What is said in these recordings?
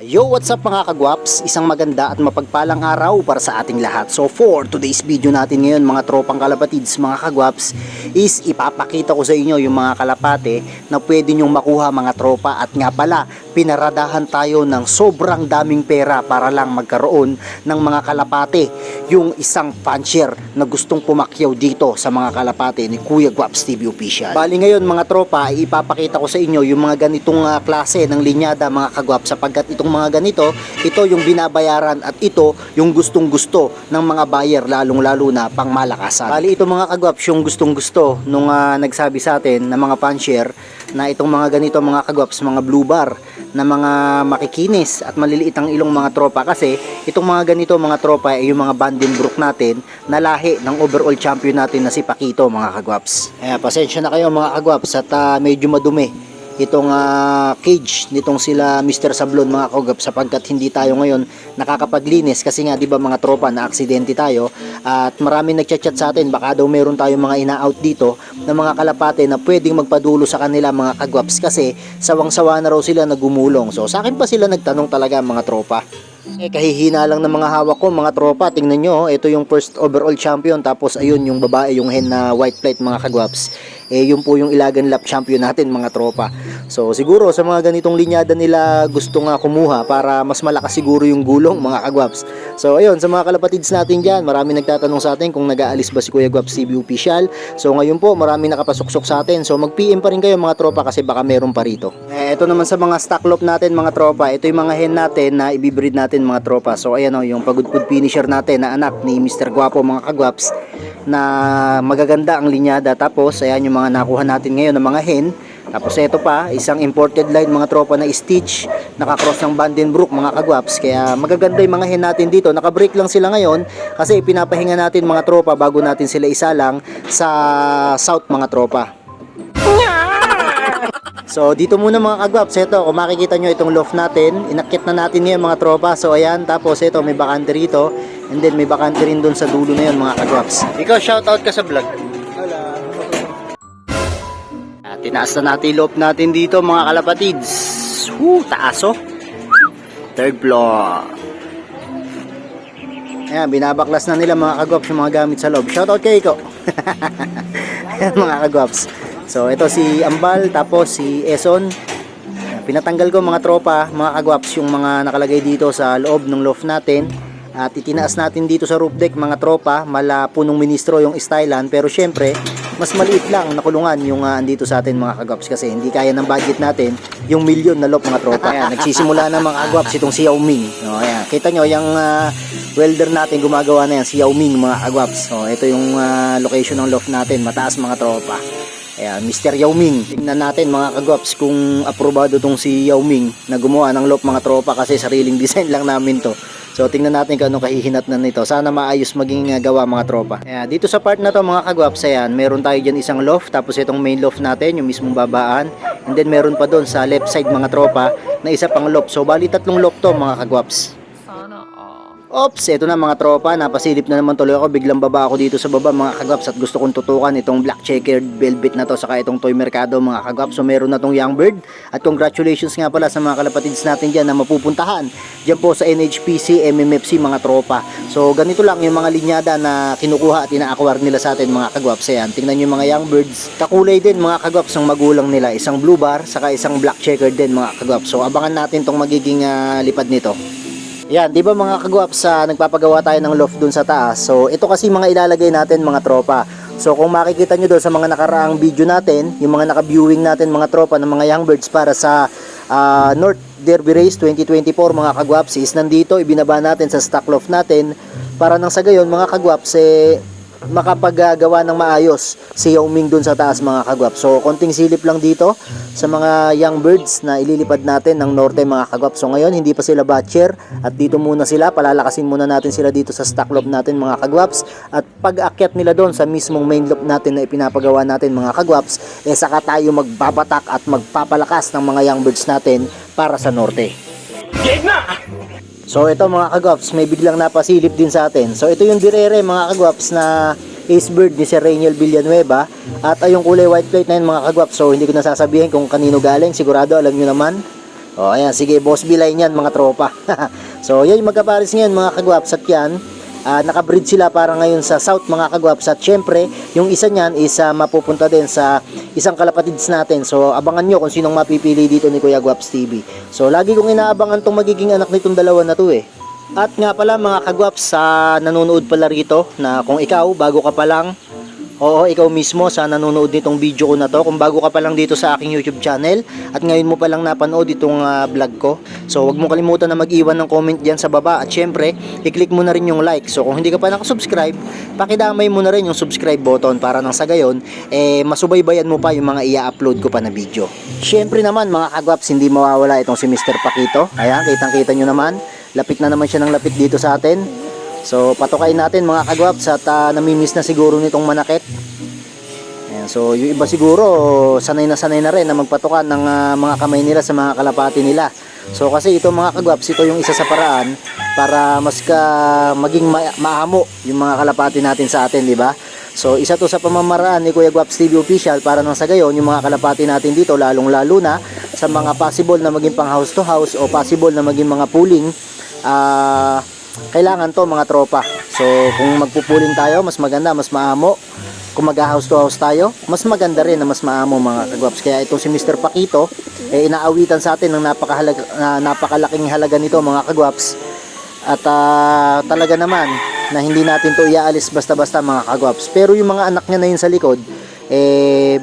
Yo, what's up mga kagwaps? Isang maganda at mapagpalang araw para sa ating lahat. So for today's video natin ngayon mga tropang kalapatids, mga kagwaps, is ipapakita ko sa inyo yung mga kalapate na pwede nyong makuha mga tropa. At nga pala, pinaradahan tayo ng sobrang daming pera para lang magkaroon ng mga kalapate. Yung isang puncher na gustong pumakyaw dito sa mga kalapate ni Kuya Gwaps TV Official. Bali ngayon mga tropa, ipapakita ko sa inyo yung mga ganitong klase ng linyada mga kagwaps, sapagkat itong mga ganito, ito yung binabayaran at ito yung gustong gusto ng mga buyer, lalong lalo na pang malakasan. Bali ito mga kagwaps yung gustong gusto nung nagsabi sa atin na mga puncher na itong mga ganito mga kagwaps, mga blue bar na mga makikinis at maliliit ang ilong mga tropa, kasi itong mga ganito mga tropa ay yung mga Vandenbroek natin na lahi ng overall champion natin na si Pakito mga kagwaps. Pasensya na kayo mga kagwaps at medyo madumi itong cage nitong sila Mr. Sablon mga kagwaps, sapagkat hindi tayo ngayon nakakapaglinis kasi nga 'di ba mga tropa, na aksidente tayo at maraming nagchat-chat sa atin, baka daw meron tayong mga ina-out dito na mga kalapate na pwedeng magpadulo sa kanila mga kagwaps, kasi sawang-sawa na raw sila na gumulong. So sa akin pa sila nagtanong talaga mga tropa. Kahihina lang ng mga hawak ko mga tropa. Tingnan nyo, ito yung first overall champion, tapos ayun yung babae, yung hen na white plate mga kagwaps, yun po yung Ilagan Lap champion natin mga tropa. So siguro sa mga ganitong linyada nila gusto nga kumuha para mas malakas siguro yung gulong mga kagwaps. So ayun, sa mga kalapatids natin dyan, marami nagtatanong sa atin kung nag-aalis ba si Kuya Gwaps TV Official. So ngayon po marami nakapasuksok sa atin, so mag-PM pa rin kayo mga tropa kasi baka meron pa rito. Ito naman sa mga stock loop natin mga tropa, ito yung mga hen natin na ibibreed natin mga tropa. So ayan o, yung pagudpud finisher natin na anak ni Mr. Guapo mga kagwaps, na magaganda ang linyada. Tapos ayan yung mga nakuha natin ngayon ng mga hen. Tapos ito pa, isang imported line mga tropa na Stitch, nakakross ng Vandenbroek mga kagwaps. Kaya magaganda yung mga hen natin dito. Nakabreak lang sila ngayon kasi pinapahinga natin mga tropa bago natin sila isalang sa south mga tropa. So dito muna mga kagwaps, ito kung makikita nyo itong loft natin, inakit na natin ngayon mga tropa. So ayan, tapos ito may bakante rito, and then may bakante rin dun sa dulo na yun mga kagwaps. Ikaw shoutout ka sa vlog. Wala. Tinaas na natin yung loft natin dito mga kalapatids. Taas oh. Third floor. Ayan, binabaklas na nila mga kagwaps yung mga gamit sa loob. Shoutout kay Iko. Ayan mga kagwaps. So ito si Ambal, tapos si Eson. Pinatanggal ko mga tropa, mga kagwaps, yung mga nakalagay dito sa loob ng loft natin. At itinaas natin dito sa roof deck mga tropa, mala punong ministro yung stylan. Pero syempre, mas maliit lang nakulungan yung andito sa atin mga kagwaps, kasi hindi kaya ng budget natin yung milyon na loft mga tropa. Ayan, nagsisimula na mga kagwaps itong si Yao Ming. O, ayan, kita nyo yung welder natin gumagawa na yan, si Yao Ming mga kagwaps. So ito yung location ng loft natin, mataas mga tropa. Ayan, Mr. Yao Ming. Tingnan natin mga kagwaps kung aprobado tong si Yao Ming na gumawa ng loft mga tropa, kasi sariling design lang namin to. So tingnan natin kung anong kahihinat na nito. Sana maayos maging gawa mga tropa. Ayan, dito sa part na to mga kagwaps, ayan, meron tayo dyan isang loft, tapos itong main loft natin, yung mismong babaan. And then meron pa doon sa left side mga tropa na isa pang loft. So bali tatlong loft to mga kagwaps. Ops, ito na mga tropa, napasilip na naman tuloy ako, biglang baba ako dito sa baba mga kagwaps, at gusto kong tutukan itong black checkered velvet na to, saka itong toy mercado mga kagwaps. So meron na tong young bird, at congratulations nga pala sa mga kalapatids natin dyan na mapupuntahan dyan po sa NHPC MMFC mga tropa. So ganito lang yung mga linyada na kinukuha at ina-acquire nila sa atin mga kagwaps. Ayan, tingnan yung mga young birds, kakulay din mga kagwaps ng magulang nila, isang blue bar saka isang black checkered din mga kagwaps. So abangan natin tong magiging lipad nito. Yan, di ba mga kagwaps, nagpapagawa tayo ng loft dun sa taas. So ito kasi mga ilalagay natin mga tropa. So kung makikita nyo doon sa mga nakaraang video natin, yung mga naka-viewing natin mga tropa ng mga young birds para sa North Derby Race 2024 mga kagwaps, is nandito, ibinaba natin sa stock loft natin para nang sa gayon mga kagwaps makapaggawa ng maayos si Yao Ming dun sa taas mga kagwaps. So konting silip lang dito sa mga young birds na ililipad natin ng norte mga kagwaps. So ngayon hindi pa sila batcher, at dito muna sila, palalakasin muna natin sila dito sa stock loft natin mga kagwaps. At pag akyat nila doon sa mismong main loft natin na ipinapagawa natin mga kagwaps, saka tayo magbabatak at magpapalakas ng mga young birds natin para sa norte. So ito mga kagwaps, may biglang napasilip din sa atin. So ito yung direre mga kagwaps na ace bird ni Sir Rainiel Villanueva. At yung kulay white plate na yun mga kagwaps, so hindi ko nasasabihin kung kanino galing, sigurado alam nyo naman. O, ayan, sige, boss bilay niyan mga tropa. So, yun yung magkapares ngayon mga kagwaps at yan. Nakabreed sila para ngayon sa South mga kagwaps at syempre yung isa niyan is mapupunta din sa isang kalapatids natin. So abangan nyo kung sinong mapipili dito ni Kuya Gwaps TV. So lagi kong inaabangan tong magiging anak nitong dalawa na to eh. At nga pala mga kagwaps, nanonood pala rito na kung ikaw bago ka pa lang, oo, ikaw mismo sa nanonood nitong video ko na to, kung bago ka pa lang dito sa aking YouTube channel at ngayon mo pa lang napanood itong vlog ko, so huwag mo kalimutan na mag-iwan ng comment dyan sa baba at syempre, i-click mo na rin yung like. So kung hindi ka pa nakasubscribe, pakidamay mo na rin yung subscribe button para nang sa gayon, masubaybayan mo pa yung mga i-upload ko pa na video. Syempre naman mga kagwaps, hindi mawawala itong si Mr. Pakito. Ayan, kitang-kita nyo naman, lapit na naman siya ng lapit dito sa atin. So patukain natin mga kagwaps at namimiss na siguro nitong manakit. Ayan, so yung iba siguro sanay na rin na magpatukan ng mga kamay nila sa mga kalapati nila. So kasi ito mga kagwaps, ito yung isa sa paraan para maging maamo yung mga kalapati natin sa atin, di ba? So isa to sa pamamaraan ni Kuya Gwaps TV Official para nang sa gayon yung mga kalapati natin dito, lalong lalo na sa mga possible na maging pang house to house o possible na maging mga pooling, kailangan to mga tropa. So kung magpupuling tayo, mas maganda, mas maamo. Kung mag-house to house tayo, mas maganda rin na mas maamo mga kagwaps. Kaya itong si Mr. Pakito, inaawitan sa atin ng napakalaking halaga nito mga kagwaps. At talaga naman na hindi natin to iaalis basta-basta mga kagwaps. Pero yung mga anak niya na yun sa likod,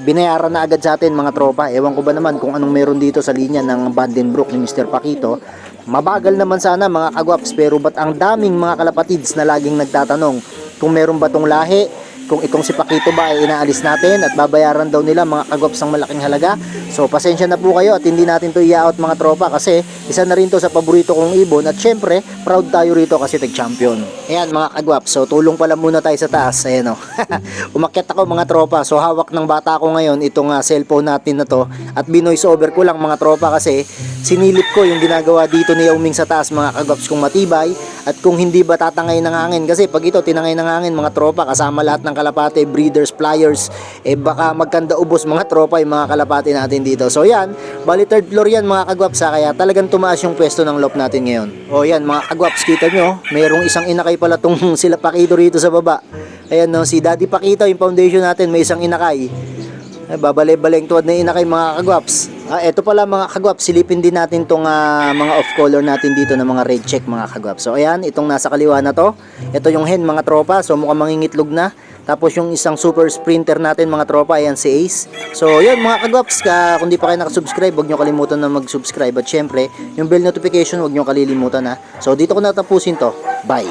binayaran na agad sa atin mga tropa. Ewan ko ba naman kung anong meron dito sa linya ng Vandenbroek ni Mr. Pakito. Mabagal naman sana mga kagwaps, pero ba't ang daming mga kalapatids na laging nagtatanong kung meron ba tong lahi, kung itong si Pakito ba ay inaalis natin at babayaran daw nila mga kagwaps ng malaking halaga. So pasensya na po kayo at hindi natin to i-out mga tropa kasi isa na rin to sa paborito kong ibon at syempre proud tayo rito kasi tag-champion. Ayan mga kagwaps, so tulong pala muna tayo sa taas. Ayan o. Umakyat ako mga tropa, so hawak ng bata ko ngayon itong cellphone natin na to at binoise over ko lang mga tropa kasi sinilip ko yung ginagawa dito ni Yao Ming sa taas mga kagwaps kung matibay at kung hindi ba tatangay ng hangin. Kasi pag ito tinangay ng hangin mga tropa kasama lahat ng kalapate, breeders, flyers, baka magkanda ubos mga tropa yung mga kalapate natin dito. So yan, bali third floor yan mga kagwaps kaya talagang tumaas yung pwesto ng loft natin ngayon. O yan mga kagwaps, kita nyo, mayroong isang inakay pala tong sila Pakito rito sa baba. Ayan no, si Daddy Pakito, yung foundation natin, may isang inakay. Babalay-balay tuwad na inakay mga kagwaps. Ito pala mga kagwaps, silipin din natin tong mga off color natin dito na mga red check mga kagwaps. So ayan, itong nasa kaliwa na to, ito yung hen mga tropa, so mukhang mangingitlog na. Tapos yung isang super sprinter natin mga tropa, ayan si Ace. So yun mga kagwaps, kung di pa kayo nakasubscribe, huwag nyo kalimutan na mag-subscribe. At syempre, yung bell notification huwag nyo kalilimutan ha. So dito ko natapusin to, bye.